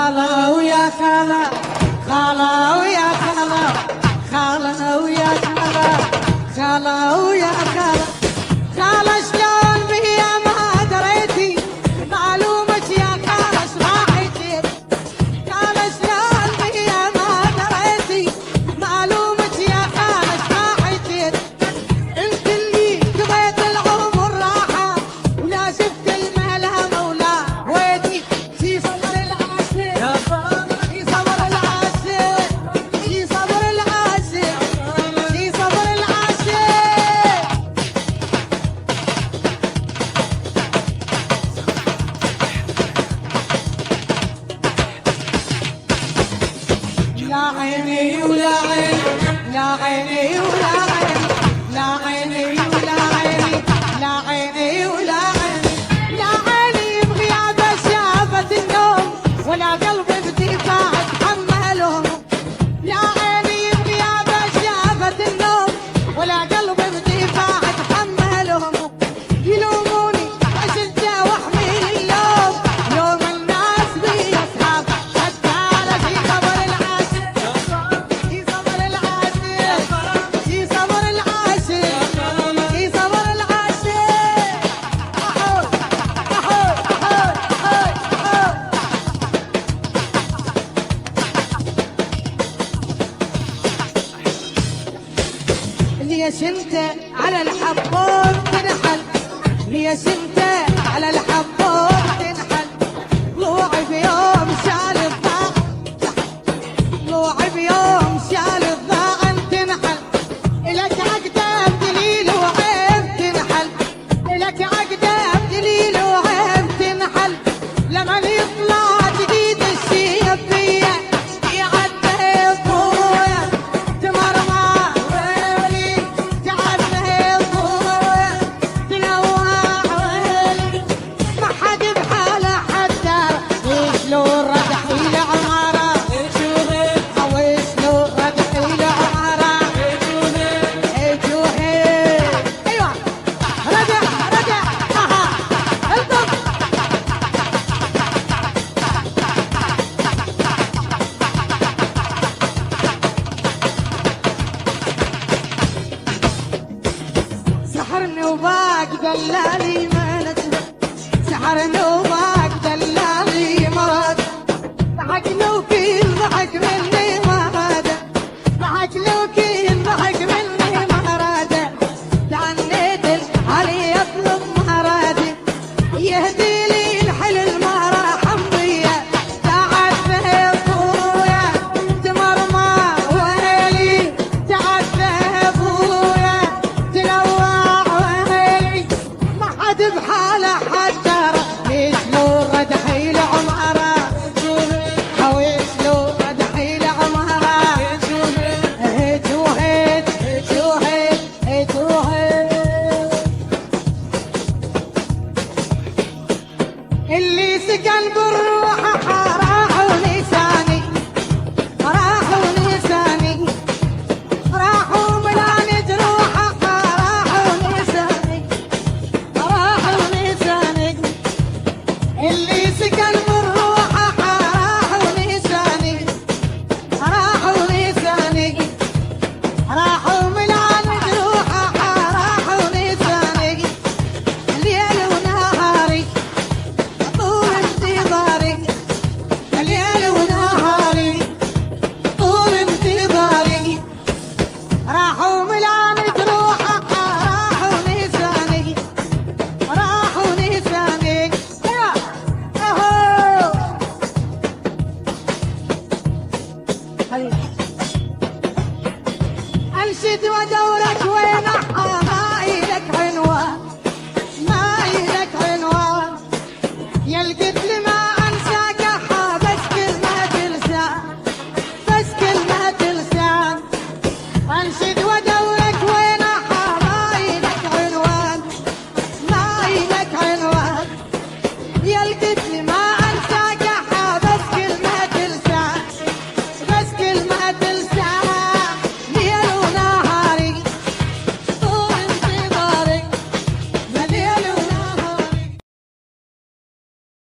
خالة ويا خالة، خالة ويا خالة، خالة ويا خالة، خالة ويا خالة، خالة شلون بيا ما دريتي معلومك يا خالة شراحتي، خالة شلون بيا ما دريتي معلومك يا خالة شراحتي، انت اللي قضيت العمر راحة ولا شفت الملا مولا ويدي في صبر العاشق، في صبر العاشق، في صبر العاشق، في صبر العاشق. لا عيني ولا عيني، لا عيني ولا عيني، لا عيني ولا عيني، لا عيني ولا عيني، لا عيني بغياب شافت النوم ولا قلبي بدفاع تحملهم، لا عيني بغياب شافت النوم ولا قلبي بدفاع تحملهم، يلوموني عشت واحمل اللوم، لوم الناس بي اصحاب حتى على في خبر العاشق، في صبر العاشق، في صبر العاشق، في صبر العاشق. أحو أحو أحو أحو ليش انت على الحبوب تنحل، ليش انت على الحبوب تنحل، طلوعي في يوم شال الضاع، طلوعي في يوم شال الضاع تنحل، الك عقده بدليل وعيب تنحل، الك عقده بدليل وعيب تنحل، لما يطلع جديد الشيب فيا يعدي ابويا تمرمى ويلي، تعدي ابويا تنوع ويلي، ما حد بحاله حتى وشلون ردحي لعمره، وشلون ردحي لعمره، جوهي ايوه ردح ردح اها الطف. سحرني وباق دلالي مالت، سحرني وباق دلالي مرض، ضحك لو كيل ضحك مني ما راد، ضحك لو كيل ضحك مني ما راد، تعنيت علي يطلب ما راد، يهدي لي الحلل ما راح بيا، تعدى ابويا تمرمى ويلي، تعدى ابويا تلوع ويلي، ما حد بحاله حتى شلون ردحي لعمره، شلون ردحي لعمره، جوهيت جوهيت جوهيت، اللي سكن بر